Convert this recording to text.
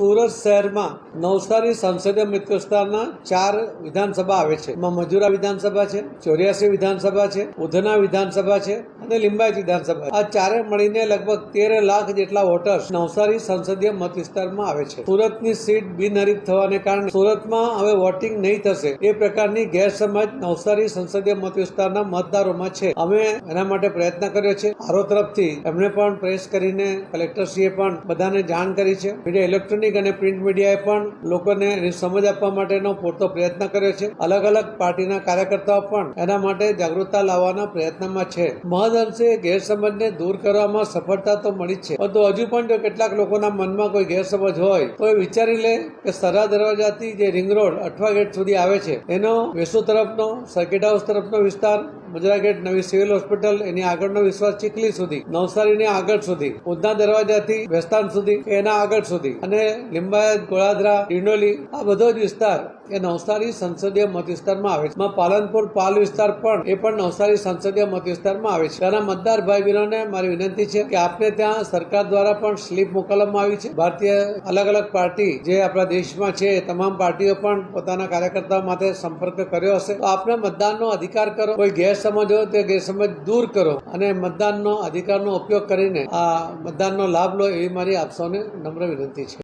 સુરત શહેરમાં નવસારી સંસદીય મત વિસ્તારના 4 વિધાનસભા આવે છે. એમાં મજુરા વિધાનસભા છે, 84 વિધાનસભા છે, ઉધના વિધાનસભા છે અને લિંબાયત વિધાનસભા. આ ચારે મળીને લગભગ 13 લાખ જેટલા વોટર્સ નવસારી સંસદીય મત વિસ્તારમાં આવે છે. સુરતની સીટ બિનહરીફ થવાને કારણે સુરતમાં હવે વોટિંગ નહીં થશે એ પ્રકારની ગેરસમજ નવસારી સંસદીય મત વિસ્તારના મતદારોમાં છે. અમે એના માટે પ્રયત્ન કર્યો છે. આરો તરફથી એમણે પણ પ્રેસ કરીને કલેક્ટરશ્રીએ પણ બધાને જાણ કરી છે. મીડિયા ઇલેક્ટ્રોનિક અને પ્રિન્ટ મીડિયાએ પણ લોકોને સમજ આપવા માટેનો પૂરતો પ્રયત્ન કર્યો છે. અલગ અલગ પાર્ટીના કાર્યકર્તાઓ પણ એના માટે જાગૃતતા લાવવાના પ્રયત્નમાં છે. મહદઅંશે ગેરસમજને દૂર કરવામાં સફળતા તો મળી જ છે, પરંતુ હજુ પણ જો કેટલાક લોકોના મનમાં કોઈ ગેરસમજ હોય તો એ વિચારી લે કે સરા દરવાજાથી જે રિંગ રોડ અઠવા ગેટ સુધી આવે છે એનો વેસુ તરફનો, સર્કિટ હાઉસ તરફનો વિસ્તાર, મુજરા ગેટ, નવી સિવિલ હોસ્પિટલ, એની આગળનો વિસ્તાર ચીખલી સુધી, નવસારીની આગળ સુધી, ઉધના દરવાજાથી વેસ્તાન સુધી, એના આગળ સુધી અને લિંબાયત, ગોળાદરા, ડિંડોલી, આ બધો જ વિસ્તાર એ નવસારી સંસદીય મત વિસ્તારમાં આવે છે. પાલનપુર પાલ વિસ્તાર પણ એ પણ નવસારી સંસદીય મત વિસ્તારમાં આવે છે. ત્યાંના મતદાર ભાઈ બહેનોને મારી વિનંતી છે કે આપને ત્યાં સરકાર દ્વારા પણ સ્લીપ મોકલવામાં આવી છે. ભારતીય અલગ અલગ પાર્ટી જે આપણા દેશમાં છે તમામ પાર્ટીઓ પણ પોતાના કાર્યકર્તાઓ માટે સંપર્ક કર્યો હશે. તો આપને મતદાનનો અધિકાર કરો. કોઈ ગેરસમજ હોય તે ગેરસમજ દૂર કરો અને મતદાનનો અધિકારનો ઉપયોગ કરીને આ મતદાનનો લાભ લો એવી મારી આપ સૌને નમ્ર વિનંતી છે.